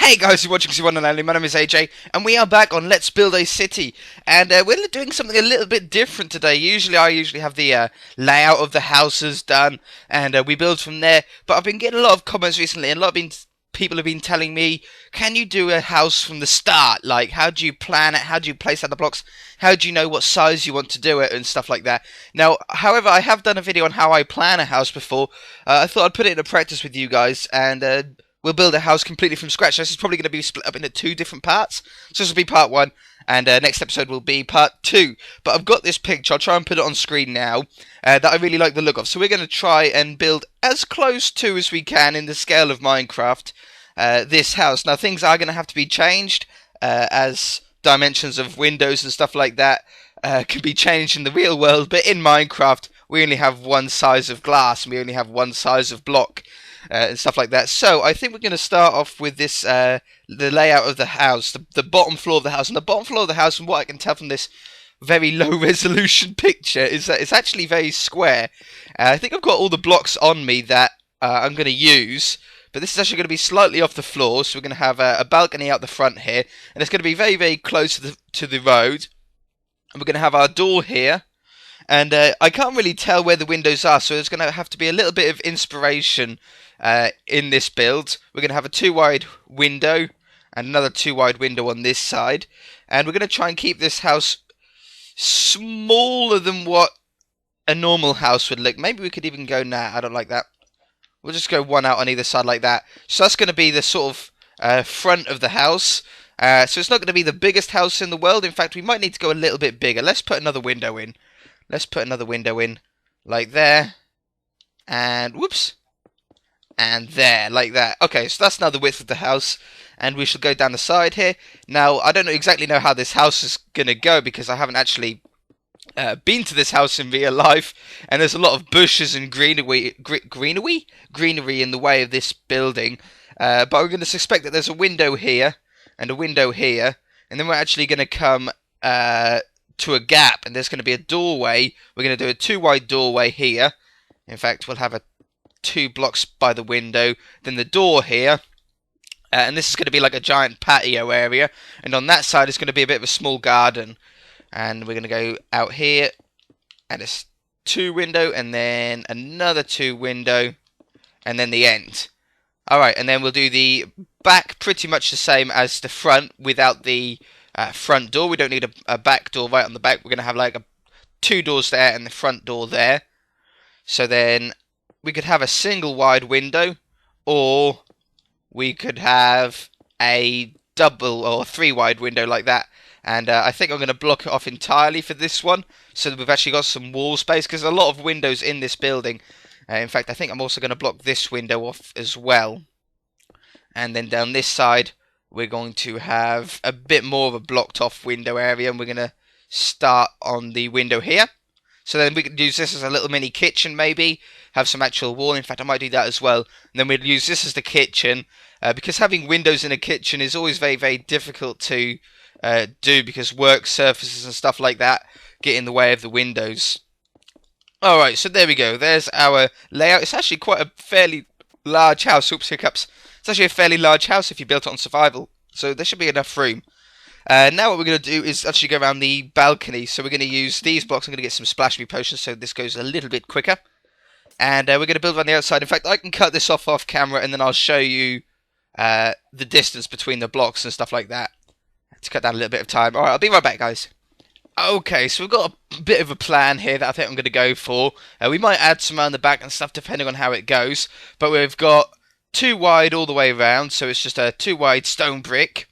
Hey guys, you're watching C1 and only. My name is AJ, and we are back on Let's Build a City. And we're doing something a little bit different today. I usually have the layout of the houses done, and we build from there. But I've been getting a lot of comments recently, and people have been telling me, can you do a house from the start? Like, how do you plan it? How do you place out the blocks? How do you know what size you want to do it and stuff like that? Now, however, I have done a video on how I plan a house before. I thought I'd put it into practice with you guys, and we'll build a house completely from scratch. This is probably going to be split up into two different parts. So this will be part one, and next episode will be part two. But I've got this picture. I'll try and put it on screen now that I really like the look of. So we're going to try and build as close to as we can in the scale of Minecraft this house. Now things are going to have to be changed as dimensions of windows and stuff like that can be changed in the real world. But in Minecraft, we only have one size of glass and we only have one size of block. And stuff like that. So I think we're going to start off with this, the layout of the house, the bottom floor of the house. And the bottom floor of the house, from what I can tell from this very low resolution picture, is that it's actually very square. I think I've got all the blocks on me that I'm going to use. But this is actually going to be slightly off the floor. So we're going to have a balcony out the front here. And it's going to be very, very close to the road. And we're going to have our door here. And I can't really tell where the windows are, so there's going to have to be a little bit of inspiration in this build. We're going to have a 2-wide window and another 2-wide window on this side. And we're going to try and keep this house smaller than what a normal house would look. Maybe we could even go, nah, I don't like that. We'll just go one out on either side like that. So that's going to be the sort of front of the house. So it's not going to be the biggest house in the world. In fact, we might need to go a little bit bigger. Let's put another window in. Let's put another window in, like there, and whoops, and there, like that. Okay, so that's now the width of the house, and we shall go down the side here. Now, I don't exactly know how this house is going to go, because I haven't actually been to this house in real life, and there's a lot of bushes and greenery in the way of this building, but we're going to suspect that there's a window here, and a window here, and then we're actually going to come to a gap, and there's going to be a doorway. We're going to do a 2-wide doorway here. In fact, we'll have 2 blocks by the window, then the door here, and this is going to be like a giant patio area, and on that side is going to be a bit of a small garden, and we're going to go out here, and it's 2 window, and then another 2 window, and then the end. Alright, and then we'll do the back pretty much the same as the front without the front door. We don't need a back door right on the back. We're going to have like 2 doors there and the front door there. So then we could have a single wide window, or we could have a double or 3 wide window like that. And I think I'm going to block it off entirely for this one, so that we've actually got some wall space, because there's a lot of windows in this building. In fact, I think I'm also going to block this window off as well. And then down this side, we're going to have a bit more of a blocked off window area, and we're going to start on the window here. So then we could use this as a little mini kitchen, maybe have some actual wall. In fact, I might do that as well. And then we'd use this as the kitchen, because having windows in a kitchen is always very, very difficult to do, because work surfaces and stuff like that get in the way of the windows. Alright, so there we go. There's our layout. It's actually quite a fairly large house. Oops, hiccups. It's actually a fairly large house if you built it on survival, so there should be enough room. Now what we're going to do is actually go around the balcony, so we're going to use these blocks. I'm going to get some splash me potions so this goes a little bit quicker. And we're going to build around the outside. In fact, I can cut this off camera, and then I'll show you the distance between the blocks and stuff like that, to cut down a little bit of time. Alright, I'll be right back, guys. Okay, so we've got a bit of a plan here that I think I'm going to go for. We might add some around the back and stuff depending on how it goes, but we've got 2 wide all the way around, so it's just a 2 wide stone brick.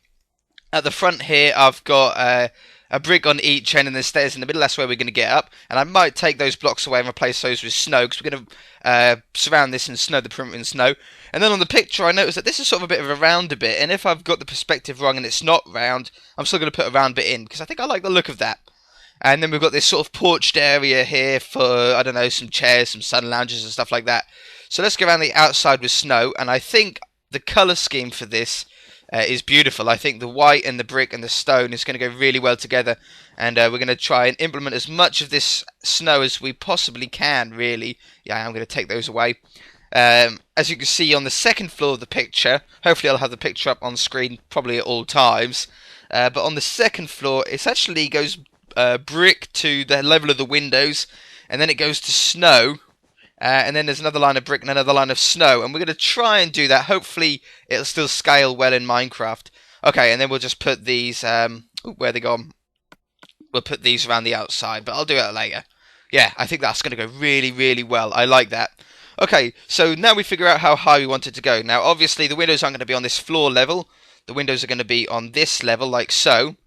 At the front here, I've got a brick on each end, and there's stairs in the middle. That's where we're going to get up. And I might take those blocks away and replace those with snow, because we're going to surround this in snow, the perimeter in snow. And then on the picture, I noticed that this is sort of a bit of a rounder bit, and if I've got the perspective wrong and it's not round, I'm still going to put a round bit in, because I think I like the look of that. And then we've got this sort of porched area here for, I don't know, some chairs, some sun lounges and stuff like that. So let's go around the outside with snow, and I think the colour scheme for this is beautiful. I think the white and the brick and the stone is going to go really well together, and we're going to try and implement as much of this snow as we possibly can, really. Yeah, I'm going to take those away. As you can see on the second floor of the picture, hopefully I'll have the picture up on screen probably at all times. But on the second floor, it actually goes brick to the level of the windows, and then it goes to snow. And then there's another line of brick and another line of snow, and we're going to try and do that. Hopefully it'll still scale well in Minecraft. Okay, and then we'll just put these, where they gone? We'll put these around the outside, but I'll do it later. Yeah, I think that's going to go really, really well. I like that. Okay, so now we figure out how high we want it to go. Now, obviously, the windows aren't going to be on this floor level. The windows are going to be on this level, like so.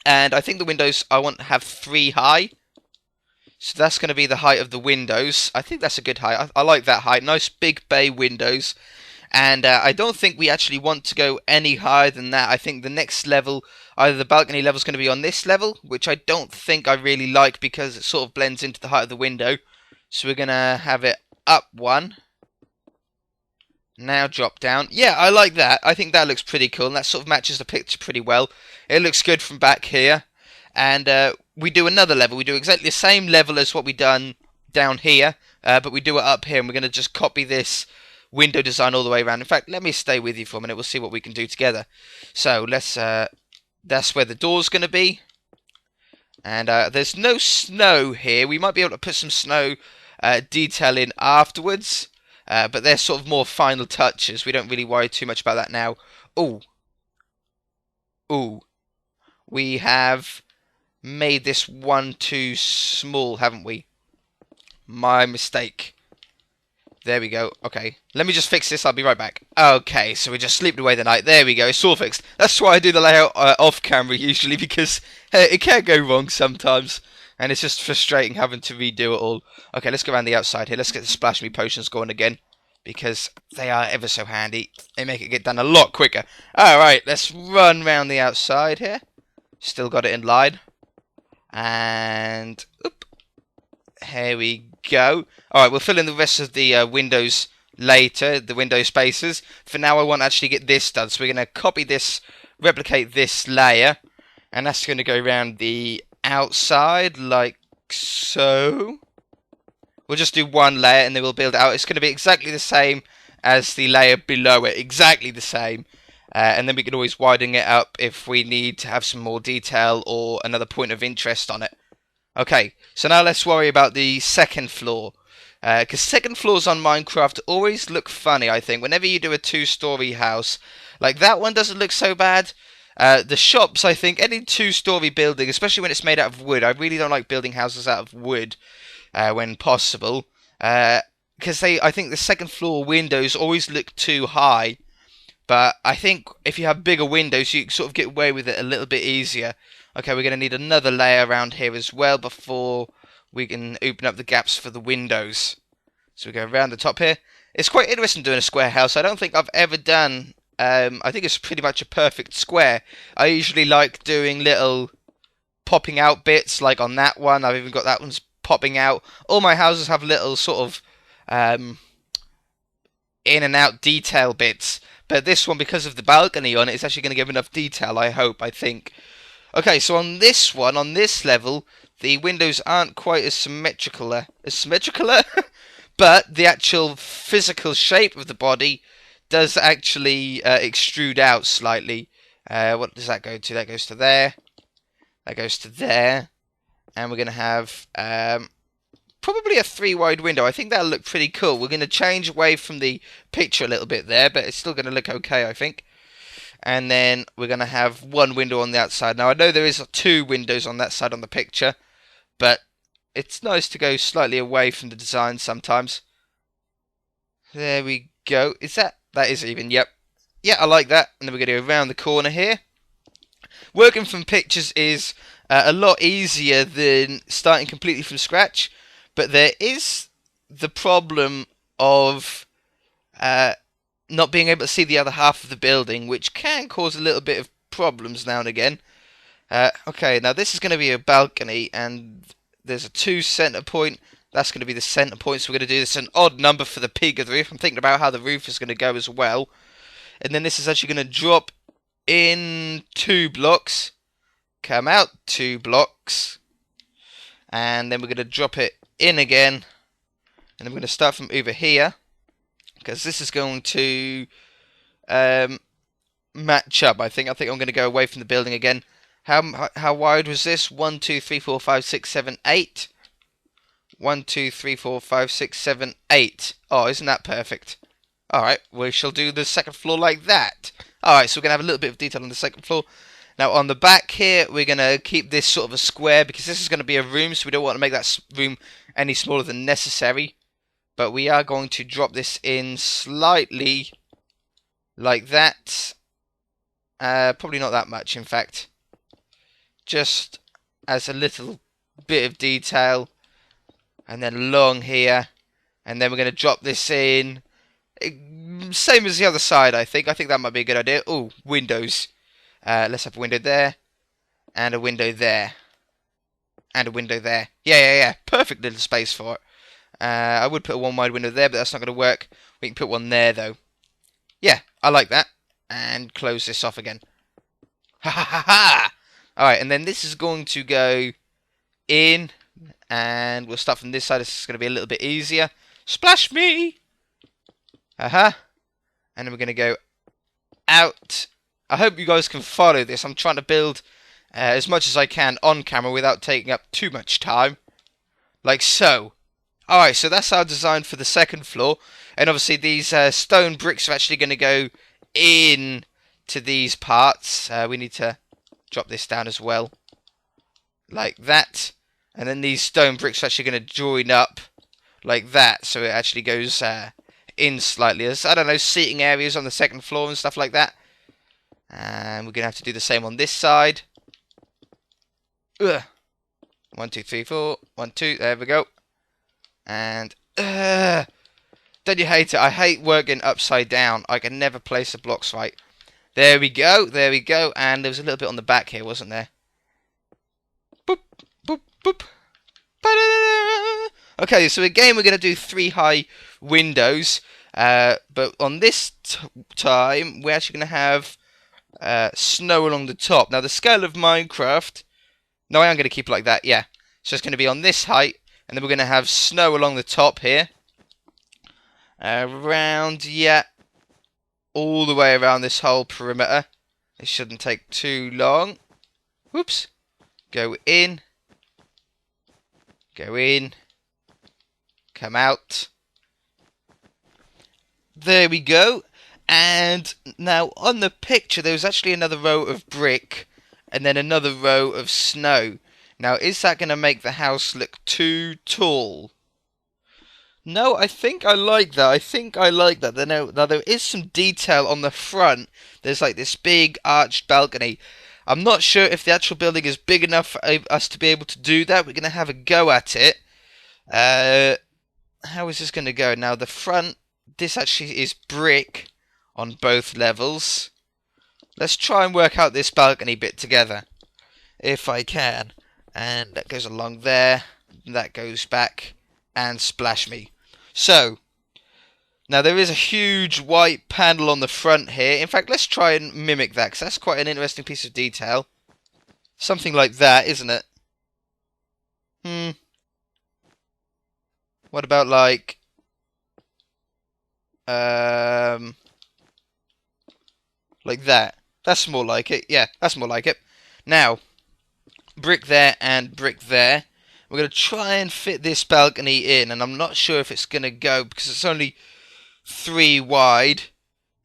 And I think the windows I want to have 3 high. So that's going to be the height of the windows. I think that's a good height. I like that height. Nice big bay windows. And I don't think we actually want to go any higher than that. I think the next level, either the balcony level is going to be on this level, which I don't think I really like because it sort of blends into the height of the window. So we're going to have it up 1. Now drop down. Yeah, I like that. I think that looks pretty cool. And that sort of matches the picture pretty well. It looks good from back here. And we do another level. We do exactly the same level as what we done down here. But we do it up here. And we're going to just copy this window design all the way around. In fact, let me stay with you for a minute. We'll see what we can do together. So let's. That's where the door's going to be. And there's no snow here. We might be able to put some snow detail in afterwards. But they're sort of more final touches. We don't really worry too much about that now. Ooh. Ooh. We have made this one too small, haven't we? My mistake. There we go. Okay. Let me just fix this. I'll be right back. Okay, so we're just sleeping away the night. There we go. It's all fixed. That's why I do the layout off camera usually, because it can go wrong sometimes. And it's just frustrating having to redo it all. Okay, let's go around the outside here. Let's get the splash me potions going again, because they are ever so handy. They make it get done a lot quicker. Alright, let's run round the outside here. Still got it in line. And oop, here we go. Alright, we'll fill in the rest of the windows later, the window spaces. For now, I want to actually get this done. So we're going to copy this, replicate this layer. And that's going to go around the outside, like so. We'll just do one layer and then we'll build it out. It's going to be exactly the same as the layer below it. Exactly the same. And then we can always widen it up if we need to have some more detail or another point of interest on it. Okay, so now let's worry about the second floor. Because second floors on Minecraft always look funny, I think. Whenever you do a 2-story house, like that one doesn't look so bad. The shops, I think, any 2-story building, especially when it's made out of wood. I really don't like building houses out of wood when possible. Because I think the second floor windows always look too high. But I think if you have bigger windows, you can sort of get away with it a little bit easier. Okay, we're going to need another layer around here as well before we can open up the gaps for the windows. So we go around the top here. It's quite interesting doing a square house. I don't think I've ever done... I think it's pretty much a perfect square. I usually like doing little popping out bits, like on that one. I've even got that one's popping out. All my houses have little sort of in and out detail bits. But this one, because of the balcony on it, it's actually going to give enough detail, I hope, I think. Okay, so on this one, on this level, the windows aren't quite as symmetrical, but the actual physical shape of the body does actually extrude out slightly. What does that go to? That goes to there. That goes to there. And we're going to have probably a 3-wide window. I think that'll look pretty cool. We're going to change away from the picture a little bit there, but it's still going to look okay, I think. And then we're going to have one window on the outside. Now, I know there is 2 windows on that side on the picture, but it's nice to go slightly away from the design sometimes. There we go. Is that... That is even, yep. Yeah, I like that. And then we're going to go around the corner here. Working from pictures is a lot easier than starting completely from scratch. But there is the problem of not being able to see the other half of the building, which can cause a little bit of problems now and again. Okay, now this is going to be a balcony, and there's a 2 center point. That's going to be the center point, so we're going to do this an odd number for the peak of the roof. I'm thinking about how the roof is going to go as well. And then this is actually going to drop in 2 blocks, come out 2 blocks, and then we're going to drop it in again. And then we're going to start from over here. because this is going to match up. I think I'm going to go away from the building again. How wide was this? 1, 2, 3, 4, 5, 6, 7, 8. 1, 2, 3, 4, 5, 6, 7, 8. Oh, isn't that perfect? Alright, we shall do the second floor like that. Alright, so we're going to have a little bit of detail on the second floor. Now, on the back here, we're going to keep this sort of a square, because this is going to be a room, so we don't want to make that room any smaller than necessary. But we are going to drop this in slightly like that. Probably not that much, in fact. Just as a little bit of detail. And then along here. And then we're going to drop this in. Same as the other side, I think. I think that might be a good idea. Oh, windows. Let's have a window there. And a window there. And a window there. Yeah. Perfect little space for it. I would put a one wide window there, but that's not going to work. We can put one there, though. Yeah, I like that. And close this off again. Ha ha ha ha! Alright, and then this is going to go in. And we'll start from this side. This is going to be a little bit easier. Splash me! And then we're going to go out. I hope you guys can follow this. I'm trying to build as much as I can on camera without taking up too much time. Like so. Alright, so that's our design for the second floor. And obviously these stone bricks are actually going to go in to these parts. We need to drop this down as well. Like that. And then these stone bricks are actually going to join up like that. So it actually goes in slightly. As, I don't know, seating areas on the second floor and stuff like that. And we're going to have to do the same on this side. Ugh. 1, 2, 3, 4. 1, 2. There we go. And don't you hate it? I hate working upside down. I can never place the blocks right. There we go. There we go. And there was a little bit on the back here, wasn't there? Boop, boop, boop. Ba-da-da-da. Okay, so again we're going to do 3 high windows. But on this time, we're actually going to have snow along the top. Now, the scale of Minecraft... No, I am going to keep it like that, yeah. So it's going to be on this height. And then we're going to have snow along the top here. Around, yeah. All the way around this whole perimeter. It shouldn't take too long. Whoops. Go in. Go in. Come out. There we go. And now on the picture there was actually another row of brick. And then another row of snow. Now, is that going to make the house look too tall? No, I think I like that. I think I like that. Now, there is some detail on the front. There's like this big arched balcony. I'm not sure if the actual building is big enough for us to be able to do that. We're going to have a go at it. How is this going to go? Now, the front, this actually is brick on both levels. Let's try and work out this balcony bit together, if I can. And that goes along there, that goes back, and splash me. So, now there is a huge white panel on the front here. In fact, let's try and mimic that, because that's quite an interesting piece of detail. Something like that, isn't it? What about, like... like that. That's more like it. Yeah, that's more like it. Now... brick there and brick there. We're going to try and fit this balcony in, and I'm not sure if it's going to go because it's only 3 wide.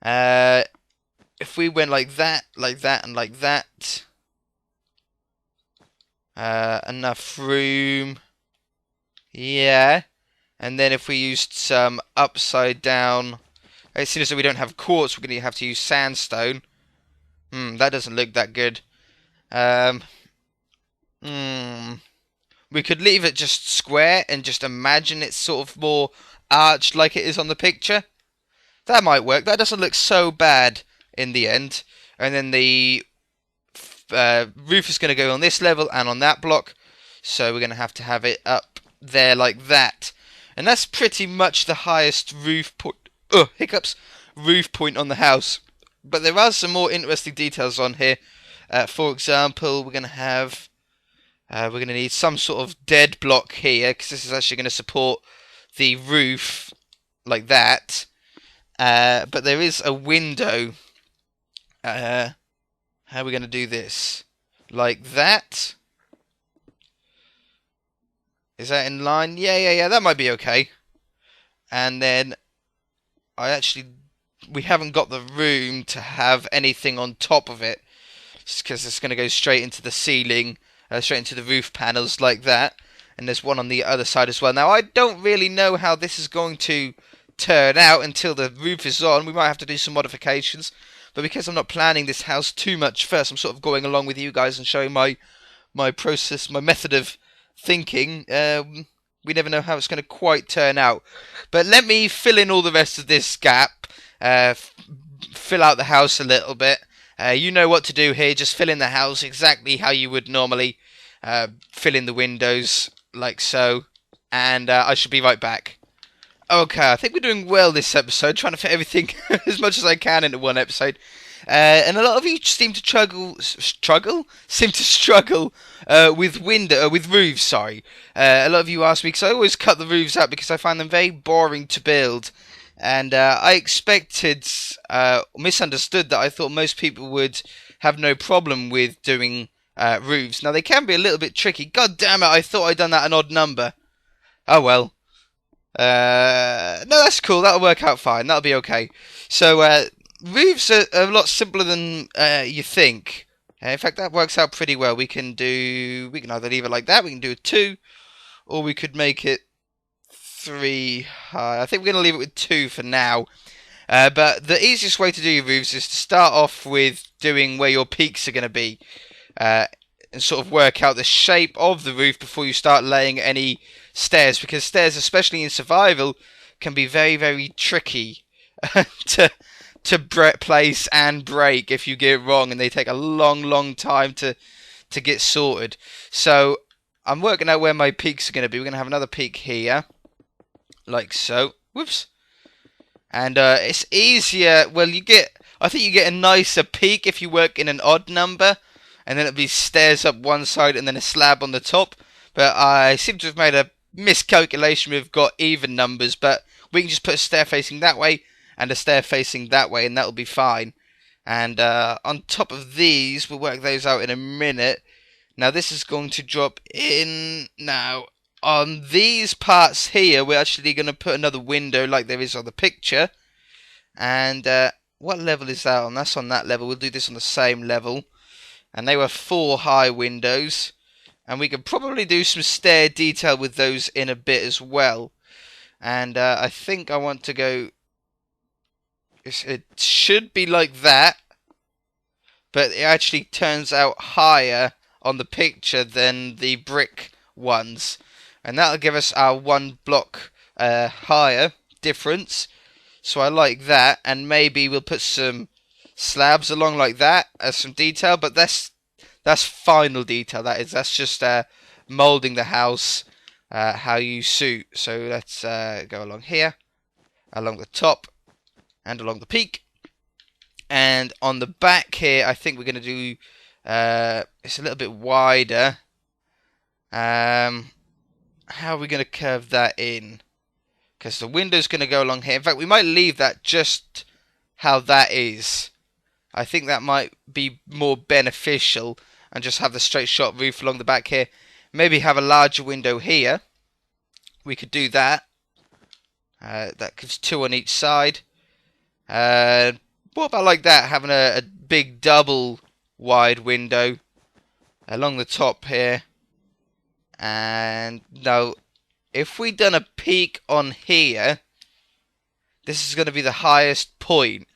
If we went like that, and like that, enough room. Yeah. And then if we used some upside down, as soon as we don't have quartz, we're going to have to use sandstone. That doesn't look that good. We could leave it just square and just imagine it's sort of more arched like it is on the picture. That might work. That doesn't look so bad in the end. And then the roof is going to go on this level and on that block. So we're going to have it up there like that. And that's pretty much the highest roof point. Hiccups. Roof point on the house. But there are some more interesting details on here. For example, we're going to have... we're going to need some sort of dead block here, because this is actually going to support the roof like that. But there is a window. How are we going to do this? Like that? Is that in line? Yeah, that might be okay. And then we haven't got the room to have anything on top of it, because it's going to go straight into the ceiling, straight into the roof panels like that. And there's one on the other side as well. Now, I don't really know how this is going to turn out until the roof is on. We might have to do some modifications. But because I'm not planning this house too much first, I'm sort of going along with you guys and showing my process, my method of thinking. We never know how it's going to quite turn out. But let me fill in all the rest of this gap. Fill out the house a little bit. You know what to do here. Just fill in the house exactly how you would normally fill in the windows, like so. And I should be right back. Okay, I think we're doing well this episode, trying to fit everything as much as I can into one episode. And a lot of you seem to struggle with roofs. Sorry, a lot of you ask me because I always cut the roofs out because I find them very boring to build, and I misunderstood that I thought most people would have no problem with doing roofs. Now they can be a little bit tricky. God damn it! I thought I'd done that an odd number. Oh well. No, that's cool. That'll work out fine. That'll be okay. So, roofs are a lot simpler than you think. In fact, that works out pretty well. We can either leave it like that. We can do a 2, or we could make it 3 high. I think we're going to leave it with 2 for now. But the easiest way to do your roofs is to start off with doing where your peaks are going to be. And sort of work out the shape of the roof before you start laying any stairs, because stairs, especially in survival, can be very, very tricky to place and break if you get it wrong, and they take a long time to get sorted. So I'm working out where my peaks are going to be. We're going to have another peak here, like so. Whoops. And it's easier. Well, I think you get a nicer peak if you work in an odd number. And then it'll be stairs up one side and then a slab on the top. But I seem to have made a miscalculation. We've got even numbers, but we can just put a stair facing that way and a stair facing that way, and that'll be fine. And on top of these, we'll work those out in a minute. Now this is going to drop in. Now on these parts here, we're actually going to put another window like there is on the picture. And what level is that on? That's on that level. We'll do this on the same level. And they were 4 high windows. And we could probably do some stair detail with those in a bit as well. And I think I want to go... It should be like that. But it actually turns out higher on the picture than the brick ones. And that'll give us our 1 block higher difference. So I like that. And maybe we'll put some slabs along like that as some detail, but that's final detail. That's just molding the house how you suit. So let's go along here, along the top, and along the peak, and on the back here. I think we're going to do it's a little bit wider. How are we going to curve that in? Because the window's going to go along here. In fact, we might leave that just how that is. I think that might be more beneficial, and just have the straight shot roof along the back here. Maybe have a larger window here. We could do that. That gives 2 on each side. What about like that? Having a big double wide window along the top here. And now, if we done a peak on here, this is going to be the highest point.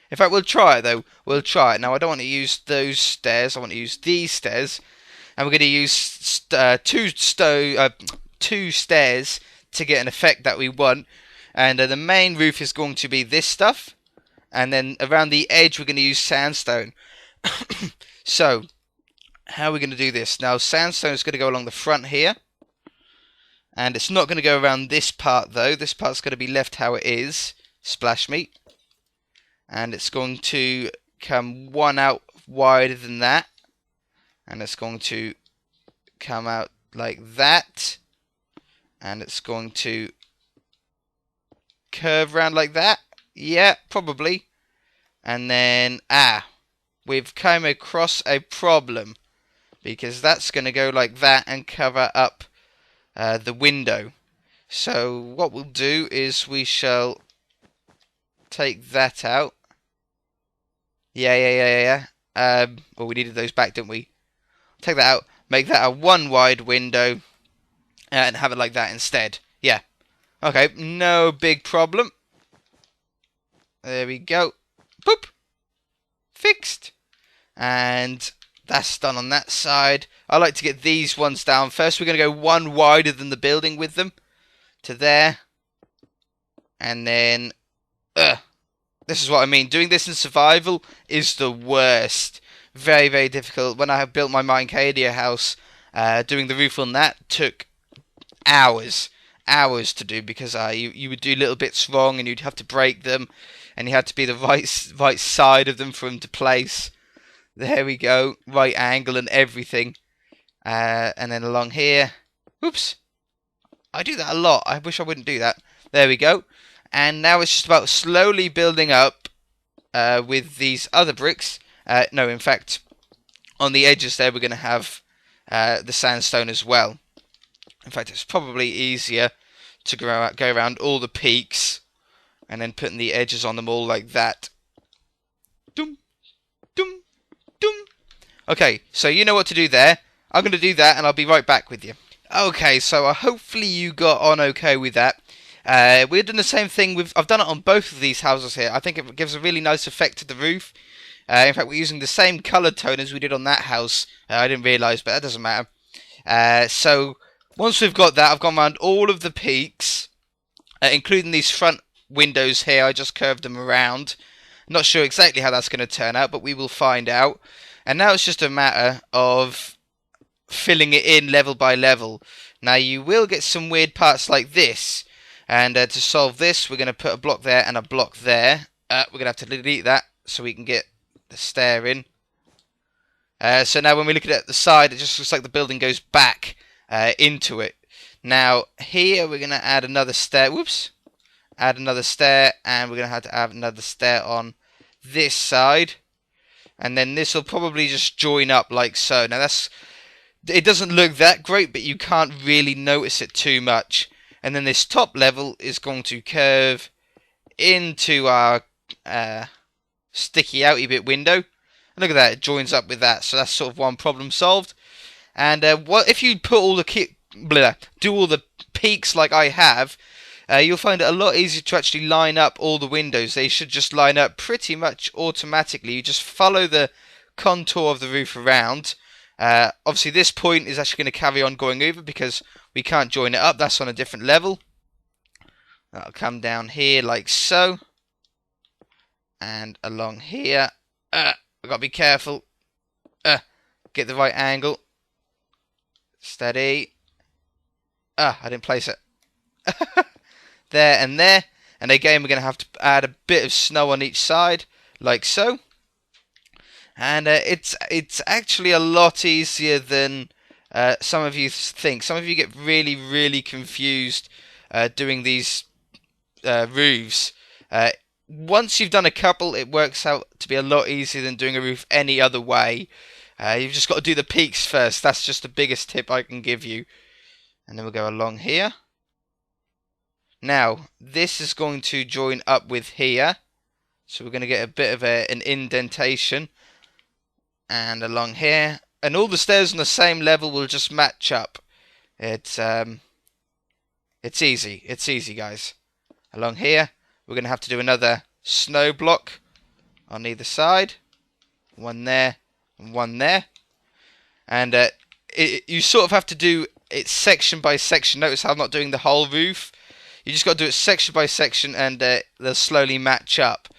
In fact, we'll try it though. We'll try it. Now, I don't want to use those stairs. I want to use these stairs. And we're going to use 2 stairs to get an effect that we want. And the main roof is going to be this stuff. And then around the edge, we're going to use sandstone. So, how are we going to do this? Now, sandstone is going to go along the front here. And it's not going to go around this part though. This part's going to be left how it is. Splash me. And it's going to come 1 out wider than that. And it's going to come out like that. And it's going to curve around like that. Yeah, probably. And then, we've come across a problem. Because that's going to go like that and cover up the window. So what we'll do is we shall take that out. Yeah. Well, we needed those back, didn't we? Take that out, make that a one wide window, and have it like that instead. Yeah. Okay, no big problem. There we go. Boop. Fixed. And that's done on that side. I like to get these ones down first. We're going to go one wider than the building with them. To there. And then... this is what I mean. Doing this in survival is the worst. Very, very difficult. When I built my Minecadia house, doing the roof on that took hours to do, because you would do little bits wrong and you'd have to break them, and you had to be the right side of them for them to place. There we go, right angle and everything. And then along here, oops, I do that a lot. I wish I wouldn't do that. There we go. And now it's just about slowly building up with these other bricks. No, in fact, on the edges there we're going to have the sandstone as well. In fact, it's probably easier to go around all the peaks and then putting the edges on them all like that. Dum, dum, dum. Okay, so you know what to do there. I'm going to do that and I'll be right back with you. Okay, so hopefully you got on okay with that. We're doing the same thing I've done it on both of these houses here. I think it gives a really nice effect to the roof. In fact, we're using the same colour tone as we did on that house. I didn't realise, but that doesn't matter. So once we've got that, I've gone around all of the peaks, including these front windows here. I just curved them around. Not sure exactly how that's going to turn out, but we will find out. And now it's just a matter of filling it in level by level. Now you will get some weird parts like this. And to solve this, we're going to put a block there and a block there. We're going to have to delete that so we can get the stair in. So now when we look at it at the side, it just looks like the building goes back into it. Now here we're going to add another stair. Whoops. Add another stair, and we're going to have to add another stair on this side. And then this will probably just join up like so. Now it doesn't look that great, but you can't really notice it too much. And then this top level is going to curve into our sticky outy bit window. And look at that, it joins up with that. So that's sort of one problem solved. And what if you put all the do all the peaks like I have, you'll find it a lot easier to actually line up all the windows. They should just line up pretty much automatically. You just follow the contour of the roof around. Obviously this point is actually going to carry on going over because we can't join it up. That's on a different level. That'll come down here like so. And along here. I've got to be careful. Get the right angle. Steady. I didn't place it. There and there. And again, we're going to have to add a bit of snow on each side, like so. And it's actually a lot easier than some of you think. Some of you get really, really confused doing these roofs. Once you've done a couple, it works out to be a lot easier than doing a roof any other way. You've just got to do the peaks first. That's just the biggest tip I can give you. And then we'll go along here. Now, this is going to join up with here. So we're going to get a bit of an indentation. And along here. And all the stairs on the same level will just match up. It's easy. It's easy, guys. Along here, we're going to have to do another snow block on either side. One there and one there. And you sort of have to do it section by section. Notice how I'm not doing the whole roof. You just got to do it section by section, and they'll slowly match up.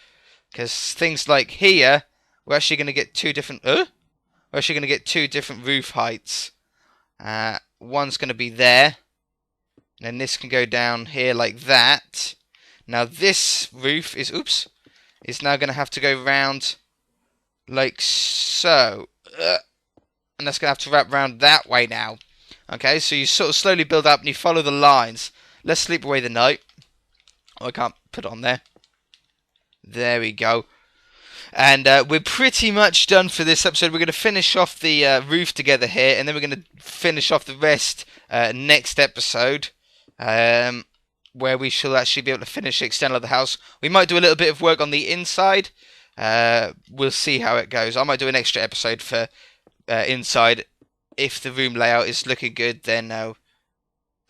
Because things like here, we're actually going to get two different. We're actually going to get two different roof heights. One's going to be there, and then this can go down here like that. Now this roof is now going to have to go round like so, and that's going to have to wrap round that way now. Okay, so you sort of slowly build up and you follow the lines. Let's sleep away the night. Oh, I can't put it on there. There we go. And we're pretty much done for this episode. We're going to finish off the roof together here, and then we're going to finish off the rest next episode, where we shall actually be able to finish the external of the house. We might do a little bit of work on the inside. We'll see how it goes. I might do an extra episode for inside. If the room layout is looking good, then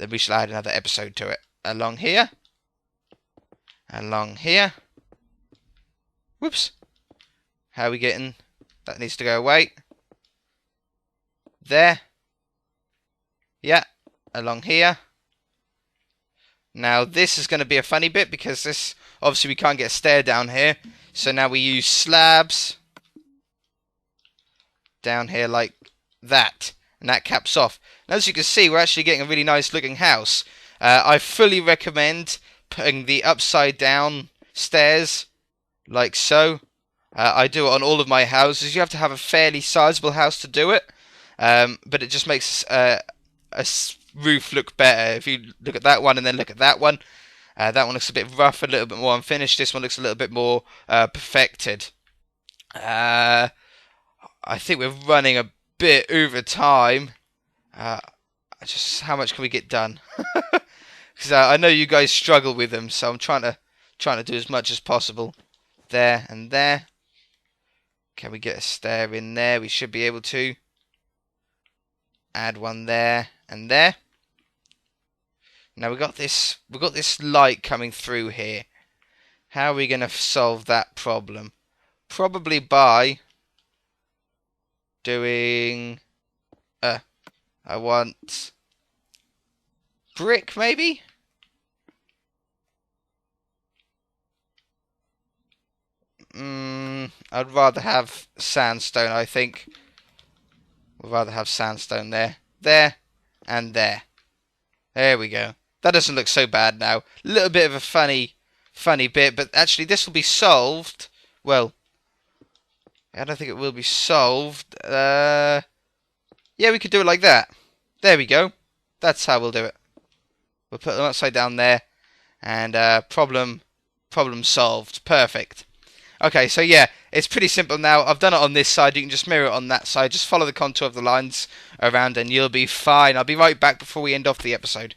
we shall add another episode to it. Along here. Along here. Whoops. How are we getting? That needs to go away. There. Yeah. Along here. Now this is going to be a funny bit because this, obviously we can't get a stair down here. So now we use slabs. Down here like that. And that caps off. And as you can see, we're actually getting a really nice looking house. I fully recommend putting the upside down stairs like so. I do it on all of my houses. You have to have a fairly sizable house to do it, but it just makes a roof look better. If you look at that one and then look at that one looks a bit rough, a little bit more unfinished. This one looks a little bit more perfected. I think we're running a bit over time. Just how much can we get done? Because I know you guys struggle with them, so I'm trying to do as much as possible. There and there. Can we get a stair in there? We should be able to. Add one there and there. Now we've got this light coming through here. How are we going to solve that problem? Probably by doing I want brick, maybe? I'd rather have sandstone, I think. I'd rather have sandstone there. There. And there. There we go. That doesn't look so bad now. A little bit of a funny bit, but actually this will be solved. Well, I don't think it will be solved. Yeah, we could do it like that. There we go. That's how we'll do it. We'll put them upside down there. And problem solved. Perfect. Okay, so yeah, it's pretty simple now. I've done it on this side. You can just mirror it on that side. Just follow the contour of the lines around and you'll be fine. I'll be right back before we end off the episode.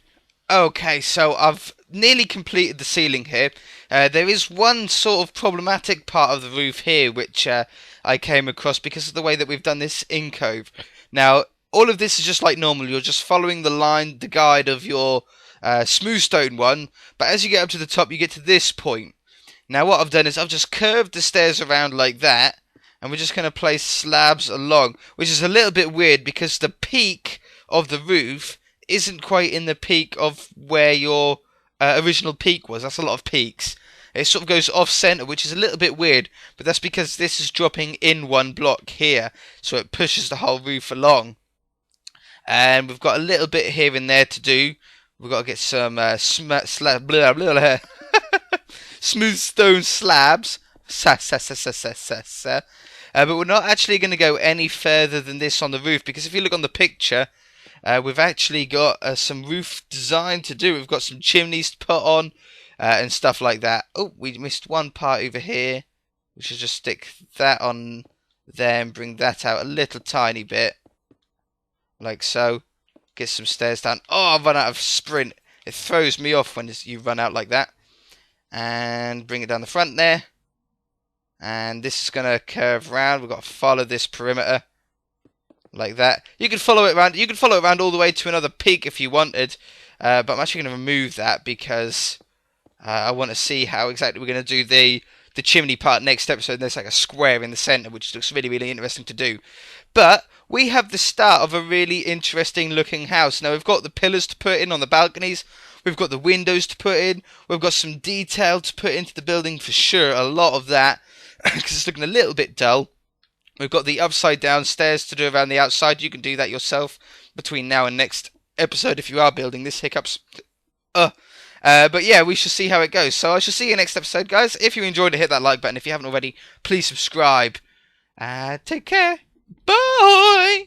Okay, so I've nearly completed the ceiling here. There is one sort of problematic part of the roof here which I came across because of the way that we've done this in cove. Now, all of this is just like normal. You're just following the guide of your smooth stone one. But as you get up to the top, you get to this point. Now what I've done is I've just curved the stairs around like that, and we're just going to place slabs along, which is a little bit weird because the peak of the roof isn't quite in the peak of where your original peak was. That's a lot of peaks. It sort of goes off-center, which is a little bit weird, but that's because this is dropping in one block here, so it pushes the whole roof along. And we've got a little bit here and there to do. We've got to get some smooth stone slabs. But we're not actually going to go any further than this on the roof, because if you look on the picture, we've actually got some roof design to do. We've got some chimneys to put on and stuff like that. Oh, we missed one part over here. We should just stick that on there and bring that out a little tiny bit. Like so. Get some stairs down. Oh, I've run out of sprint. It throws me off when you run out like that. And bring it down the front there. And this is going to curve around. We've got to follow this perimeter. Like that. You can follow it around. You can follow it around all the way to another peak if you wanted. But I'm actually going to remove that because I want to see how exactly we're going to do the chimney part next episode. There's like a square in the centre, which looks really, really interesting to do. But we have the start of a really interesting looking house. Now we've got the pillars to put in on the balconies. We've got the windows to put in. We've got some detail to put into the building for sure. A lot of that. Because it's looking a little bit dull. We've got the upside down stairs to do around the outside. You can do that yourself between now and next episode if you are building this. Hiccups. But yeah, we shall see how it goes. So I shall see you next episode, guys. If you enjoyed it, hit that like button. If you haven't already, please subscribe. Take care. Bye.